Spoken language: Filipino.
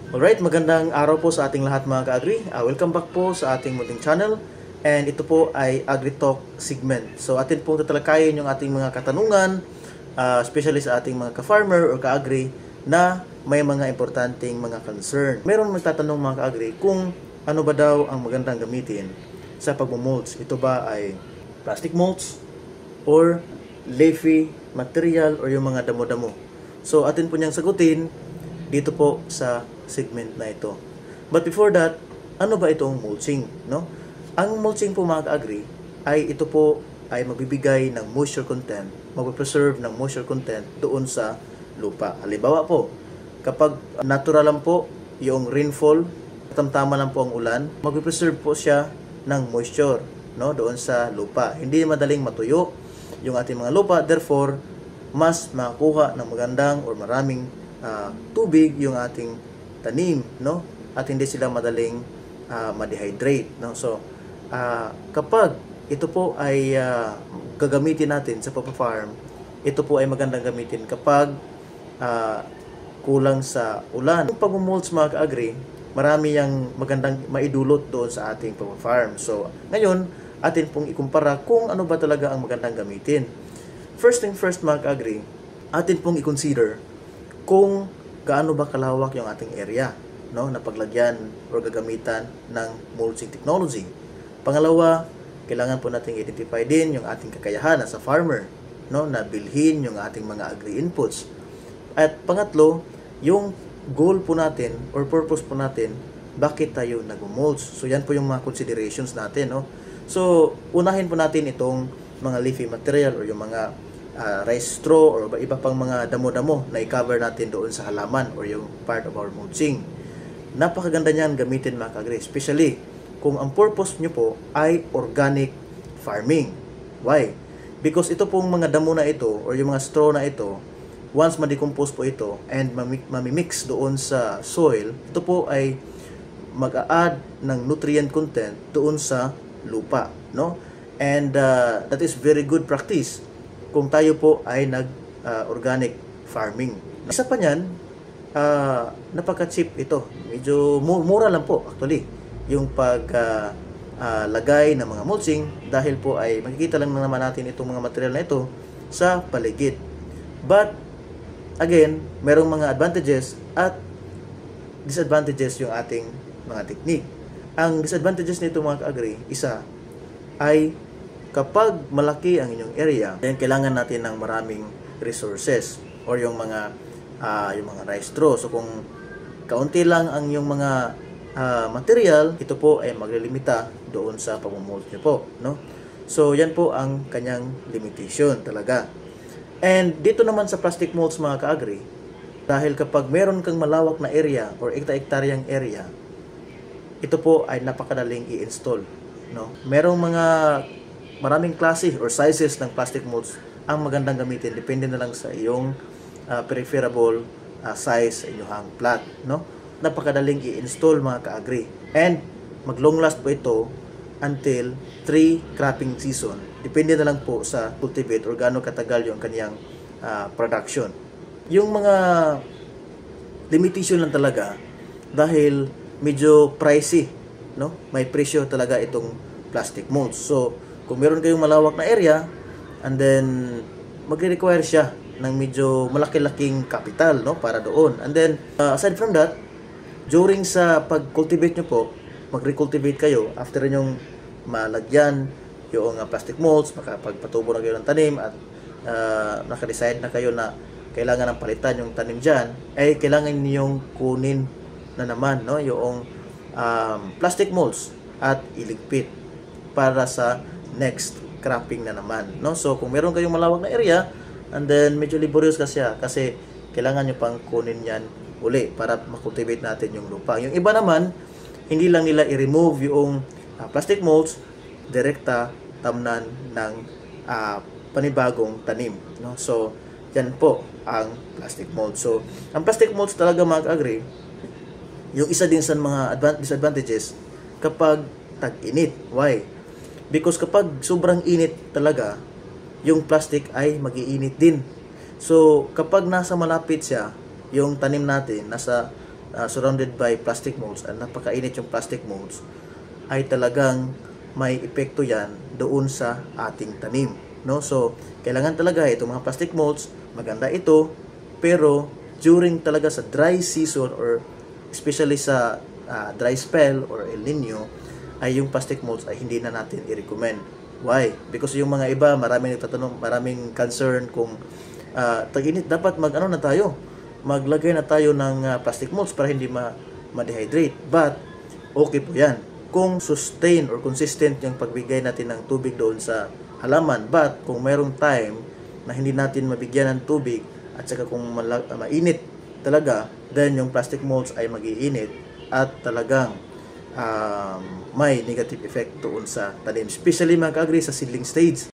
Alright, magandang araw po sa ating lahat mga ka-agri. Welcome back po sa ating munting channel. And ito po ay AgriTalk segment. So atin pong tatalakayin yung ating mga katanungan, especially sa ating mga ka-farmer or ka-agri na may mga importanteng mga concern. Meron magtatanong mga ka-agri kung ano ba daw ang magandang gamitin sa pagmumulch. Ito ba ay plastic mulch or leafy material or yung mga damo-damo? So atin po niyang sagutin dito po sa segment na ito. But before that, ano ba itong mulching, no? Ang mulching po mga ka-agri ay ito po ay magbibigay ng moisture content, magpe-preserve ng moisture content doon sa lupa. Halimbawa po, kapag natural lang po yung rainfall, tamtama lang po ang ulan, magpe-preserve po siya ng moisture, no, doon sa lupa. Hindi madaling matuyo yung ating mga lupa, therefore mas makakuha ng magandang or maraming tubig yung ating tanim, no? At hindi sila madaling ma-dehydrate, no? So, kapag ito po ay gagamitin natin sa pagpa-farm, ito po ay magandang gamitin kapag kulang sa ulan. Yung pag-mulch mga ka-agri, marami yang magandang maidulot doon sa ating pagpa-farm. So, ngayon, atin pong ikumpara kung ano ba talaga ang magandang gamitin. First thing first mga ka-agri, atin pong i-consider kung gaano ba kalawak yung ating area, no, na paglagyan o gagamitan ng mulching technology. Pangalawa, kailangan po nating identify din yung ating kakayahan as a farmer, no, na bilhin yung ating mga agri inputs. At pangatlo, yung goal po natin or purpose po natin, bakit tayo nag-mulch. So yan po yung mga considerations natin, no. So unahin po natin itong mga leafy material or yung mga rice straw or iba pang mga damo-damo na i-cover natin doon sa halaman or yung part of our mulching. Napakaganda niyan gamitin mga ka-agri, especially kung ang purpose nyo po ay organic farming. Why? Because ito pong mga damo na ito or yung mga straw na ito, once ma-decompose po ito and mamimix doon sa soil, ito po ay mag-a-add ng nutrient content doon sa lupa, no? And that is very good practice kung tayo po ay nag-organic farming. Isa pa niyan, napaka-cheap ito. Medyo mura lang po actually yung paglagay ng mga mulching dahil po ay makikita lang naman natin itong mga material na ito sa paligid. But again, merong mga advantages at disadvantages yung ating mga technique. Ang disadvantages nito mga ka-agri, isa ay kapag malaki ang inyong area, then kailangan natin ng maraming resources or yung mga rice straw. So kung kaunti lang ang yung mga material, ito po ay maglilimita doon sa pamumulch nyo po, no? So yan po ang kanyang limitation talaga. And dito naman sa plastic mulch mga ka-agri, dahil kapag meron kang malawak na area or ekta-ektaryang area, ito po ay napakadaling i-install, no? Merong maraming klase or sizes ng plastic mulch ang magandang gamitin. Depende na lang sa iyong preferable size sa inyong plot, no? Napakadaling i-install mga ka-agri. And mag-long last po ito until 3 cropping season. Depende na lang po sa cultivate or gaano katagal yung kaniyang production. Yung mga limitation lang talaga dahil medyo pricey, no? May presyo talaga itong plastic mulch. So kung meron kayong malawak na area, and then magre-require siya ng medyo malaki-laking capital, no, para doon. And then aside from that, during sa pag-cultivate nyo po, mag-recultivate kayo after nyong malagyan yung plastic mulch, makapagpatubo na kayo ng tanim at naka-decide na kayo na kailangan ng palitan yung tanim dyan, ay kailangan ninyong kunin na naman, no, yung plastic mulch at iligpit para sa next cropping na naman, no? So kung meron kayong malawak na area, and then medyo laborious kasi kailangan nyo pang kunin yan uli para makultivate natin yung lupa. Yung iba naman, hindi lang nila i-remove yung plastic mulch, direkta tamnan ng panibagong tanim, no? So yan po ang plastic mulch. So ang plastic mulch talaga mga ka-agri, yung isa din sa mga disadvantages kapag tag-init. Why? Because kapag sobrang init talaga, yung plastic ay mag-iinit din. So, kapag nasa malapit siya, yung tanim natin, nasa surrounded by plastic molds, at napakainit yung plastic molds, ay talagang may epekto yan doon sa ating tanim, no? So kailangan talaga itong mga plastic molds, maganda ito, pero during talaga sa dry season, or especially sa dry spell or El Nino, ay yung plastic molds ay hindi na natin i-recommend. Why? Because yung mga iba, maraming nagtatanong, maraming concern kung tag-init, dapat maglagay na tayo ng plastic molds para hindi ma-dehydrate. But okay po yan kung sustain or consistent yung pagbigay natin ng tubig doon sa halaman. But kung mayroong time na hindi natin mabigyan ng tubig, at saka kung mainit talaga, then yung plastic molds ay mag-iinit at talagang may negative effect doon sa tanim, especially mga ka-agri sa seedling stage.